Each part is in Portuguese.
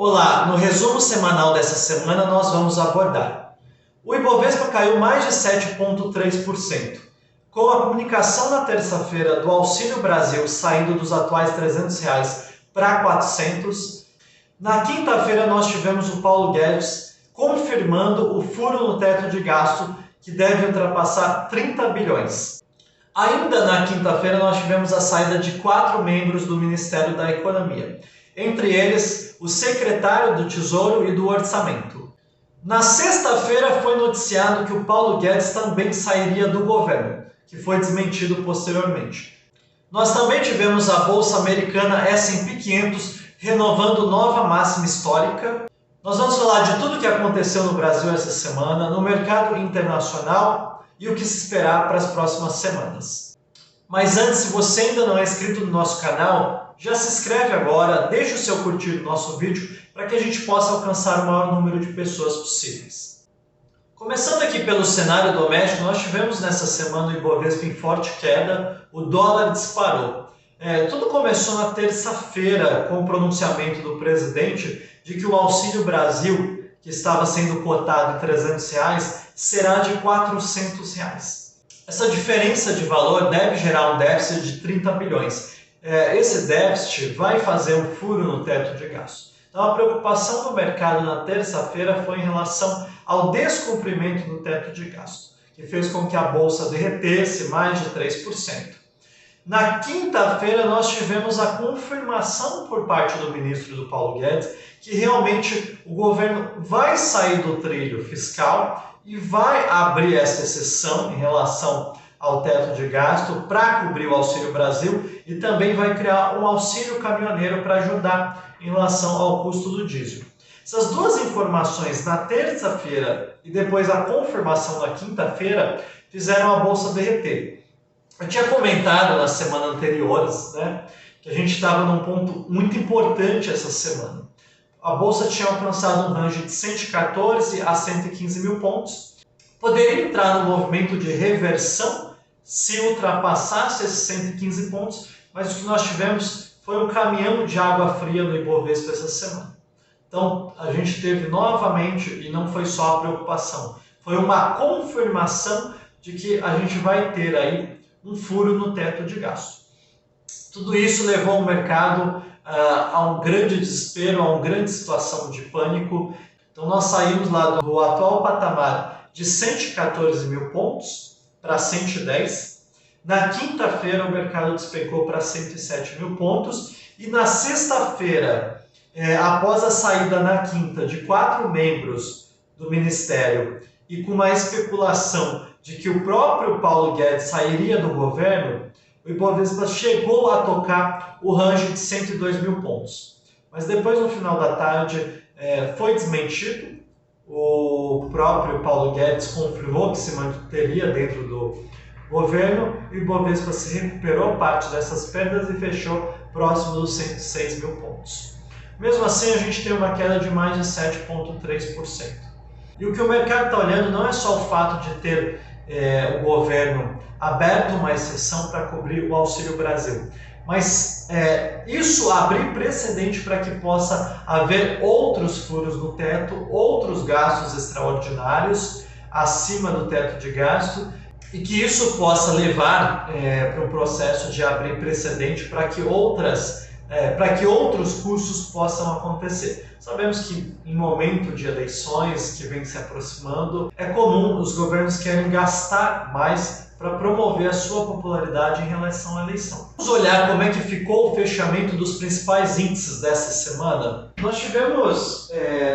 Olá, no resumo semanal dessa semana nós vamos abordar. O Ibovespa caiu mais de 7,3%. Com a publicação na terça-feira do Auxílio Brasil saindo dos atuais R$300 para 400, na quinta-feira nós tivemos o Paulo Guedes confirmando o furo no teto de gasto que deve ultrapassar 30 bilhões. Ainda na quinta-feira nós tivemos a saída de 4 membros do Ministério da Economia, entre eles o secretário do Tesouro e do Orçamento. Na sexta-feira foi noticiado que o Paulo Guedes também sairia do governo, que foi desmentido posteriormente. Nós também tivemos a Bolsa Americana S&P 500 renovando nova máxima histórica. Nós vamos falar de tudo o que aconteceu no Brasil essa semana, no mercado internacional e o que se esperar para as próximas semanas. Mas antes, se você ainda não é inscrito no nosso canal, já se inscreve agora, deixa o seu curtir no nosso vídeo para que a gente possa alcançar o maior número de pessoas possíveis. Começando aqui pelo cenário doméstico, nós tivemos nessa semana o Ibovespa em forte queda, o dólar disparou. Tudo começou na terça-feira com o pronunciamento do presidente de que o Auxílio Brasil, que estava sendo cotado em R$300, será de R$400. Essa diferença de valor deve gerar um déficit de 30 bilhões. Esse déficit vai fazer um furo no teto de gasto. Então a preocupação do mercado na terça-feira foi em relação ao descumprimento do teto de gasto, que fez com que a bolsa derretesse mais de 3%. Na quinta-feira nós tivemos a confirmação por parte do ministro do Paulo Guedes que realmente o governo vai sair do trilho fiscal e vai abrir essa exceção em relação ao teto de gasto para cobrir o Auxílio Brasil e também vai criar um auxílio caminhoneiro para ajudar em relação ao custo do diesel. Essas duas informações na terça-feira e depois a confirmação na quinta-feira fizeram a bolsa derreter. Eu tinha comentado nas semanas anteriores, que a gente estava num ponto muito importante essa semana. A bolsa tinha alcançado um range de 114 a 115 mil pontos. Poderia entrar no movimento de reversão se ultrapassasse esses 115 pontos, mas o que nós tivemos foi um caminhão de água fria no Ibovespa essa semana. Então, a gente teve novamente, e não foi só a preocupação, foi uma confirmação de que a gente vai ter aí um furo no teto de gasto. Tudo isso levou o mercado a um grande desespero, a uma grande situação de pânico. Então, nós saímos lá do atual patamar de 114 mil pontos para 110. Na quinta-feira, o mercado despencou para 107 mil pontos. E na sexta-feira, após a saída na quinta de 4 membros do Ministério e com uma especulação de que o próprio Paulo Guedes sairia do governo, o Ibovespa chegou a tocar o range de 102 mil pontos. Mas depois, no final da tarde, foi desmentido. O próprio Paulo Guedes confirmou que se manteria dentro do governo e o Ibovespa se recuperou parte dessas perdas e fechou próximo dos 106 mil pontos. Mesmo assim, a gente tem uma queda de mais de 7,3%. E o que o mercado está olhando não é só o fato de ter o governo aberto uma exceção para cobrir o Auxílio Brasil, mas isso abrir precedente para que possa haver outros furos no teto, outros gastos extraordinários acima do teto de gasto, e que isso possa levar para um processo de abrir precedente para que outros custos possam acontecer. Sabemos que em momento de eleições que vem se aproximando, é comum os governos querem gastar mais para promover a sua popularidade em relação à eleição. Vamos olhar como é que ficou o fechamento dos principais índices dessa semana. Nós tivemos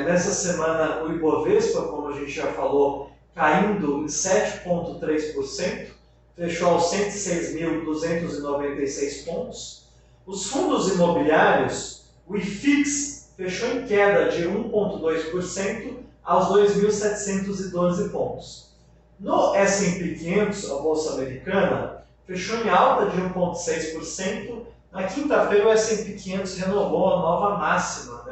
nessa semana o Ibovespa, como a gente já falou, caindo em 7,3%, fechou aos 106.296 pontos. Os fundos imobiliários, o IFIX, fechou em queda de 1,2% aos 2.712 pontos. No S&P 500, a Bolsa Americana, fechou em alta de 1,6%. Na quinta-feira, o S&P 500 renovou a nova máxima,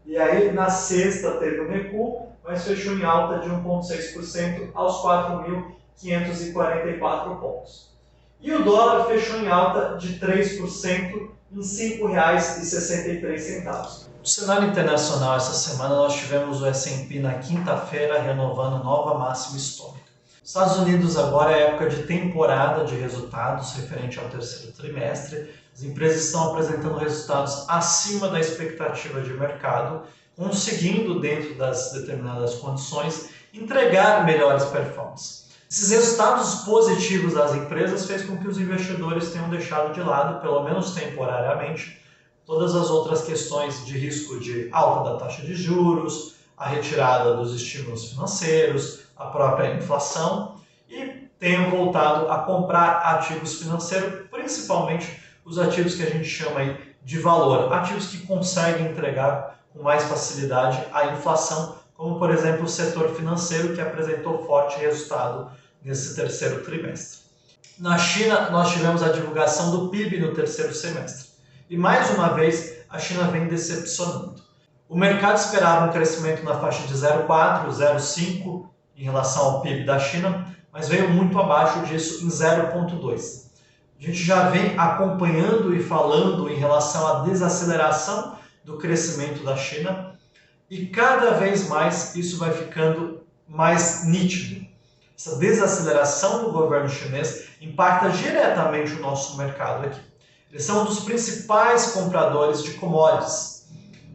E aí, na sexta, teve um recuo, mas fechou em alta de 1,6% aos 4.544 pontos. E o dólar fechou em alta de 3% em R$ 5,63. No cenário internacional, essa semana nós tivemos o S&P na quinta-feira renovando nova máxima histórica. Nos Estados Unidos agora é época de temporada de resultados referente ao terceiro trimestre. As empresas estão apresentando resultados acima da expectativa de mercado, conseguindo, dentro das determinadas condições, entregar melhores performances. Esses resultados positivos das empresas fez com que os investidores tenham deixado de lado, pelo menos temporariamente, todas as outras questões de risco de alta da taxa de juros, a retirada dos estímulos financeiros, a própria inflação, e tenham voltado a comprar ativos financeiros, principalmente os ativos que a gente chama aí de valor, ativos que conseguem entregar com mais facilidade a inflação, como por exemplo o setor financeiro, que apresentou forte resultado nesse terceiro trimestre. Na China, nós tivemos a divulgação do PIB no terceiro semestre. E mais uma vez, a China vem decepcionando. O mercado esperava um crescimento na faixa de 0,4, 0,5 em relação ao PIB da China, mas veio muito abaixo disso em 0,2. A gente já vem acompanhando e falando em relação à desaceleração do crescimento da China e cada vez mais isso vai ficando mais nítido. Essa desaceleração do governo chinês impacta diretamente o nosso mercado aqui. Eles são um dos principais compradores de commodities.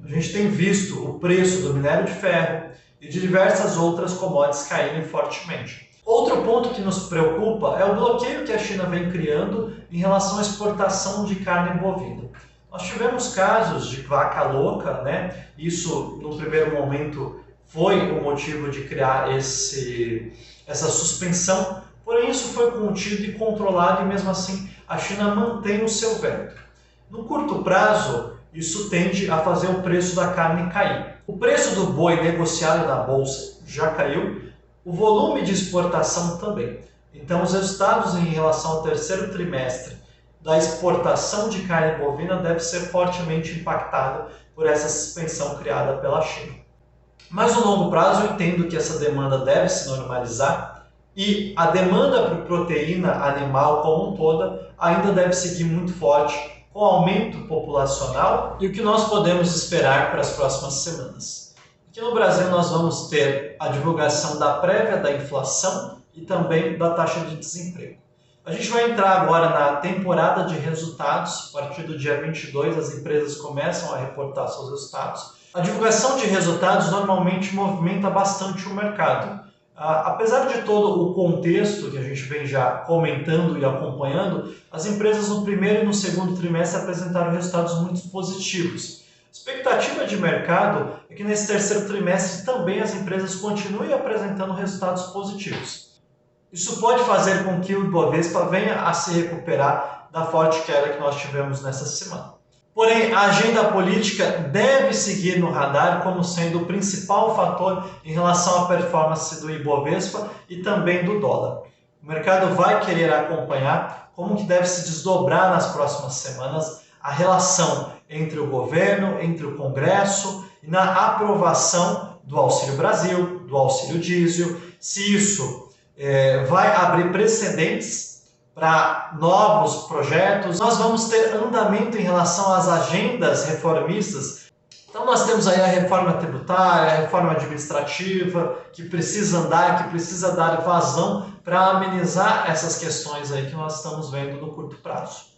A gente tem visto o preço do minério de ferro e de diversas outras commodities caírem fortemente. Outro ponto que nos preocupa é o bloqueio que a China vem criando em relação à exportação de carne bovina. Nós tivemos casos de vaca louca, né? Isso, no primeiro momento, foi o motivo de criar essa suspensão, porém isso foi contido e controlado e mesmo assim a China mantém o seu veto. No curto prazo, isso tende a fazer o preço da carne cair. O preço do boi negociado na bolsa já caiu, o volume de exportação também. Então os resultados em relação ao terceiro trimestre da exportação de carne bovina deve ser fortemente impactado por essa suspensão criada pela China. Mas no longo prazo eu entendo que essa demanda deve se normalizar e a demanda por proteína animal como um toda ainda deve seguir muito forte com o aumento populacional e o que nós podemos esperar para as próximas semanas. Aqui no Brasil nós vamos ter a divulgação da prévia da inflação e também da taxa de desemprego. A gente vai entrar agora na temporada de resultados. A partir do dia 22 as empresas começam a reportar seus resultados. A divulgação de resultados normalmente movimenta bastante o mercado. Apesar de todo o contexto que a gente vem já comentando e acompanhando, as empresas no primeiro e no segundo trimestre apresentaram resultados muito positivos. A expectativa de mercado é que nesse terceiro trimestre também as empresas continuem apresentando resultados positivos. Isso pode fazer com que o Ibovespa venha a se recuperar da forte queda que nós tivemos nessa semana. Porém, a agenda política deve seguir no radar como sendo o principal fator em relação à performance do Ibovespa e também do dólar. O mercado vai querer acompanhar como que deve se desdobrar nas próximas semanas a relação entre o governo, entre o Congresso e na aprovação do Auxílio Brasil, do Auxílio Diesel, se isso vai abrir precedentes para novos projetos. Nós vamos ter andamento em relação às agendas reformistas. Então nós temos aí a reforma tributária, a reforma administrativa, que precisa andar, que precisa dar vazão para amenizar essas questões aí que nós estamos vendo no curto prazo.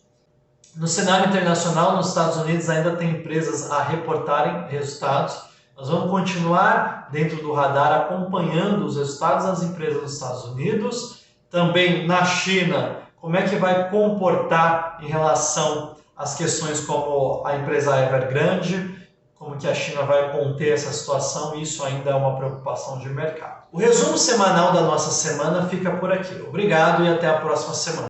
No cenário internacional, nos Estados Unidos ainda tem empresas a reportarem resultados. Nós vamos continuar dentro do radar acompanhando os resultados das empresas nos Estados Unidos, também na China, como é que vai comportar em relação às questões como a empresa Evergrande, como que a China vai conter essa situação, e isso ainda é uma preocupação de mercado. O resumo semanal da nossa semana fica por aqui. Obrigado e até a próxima semana.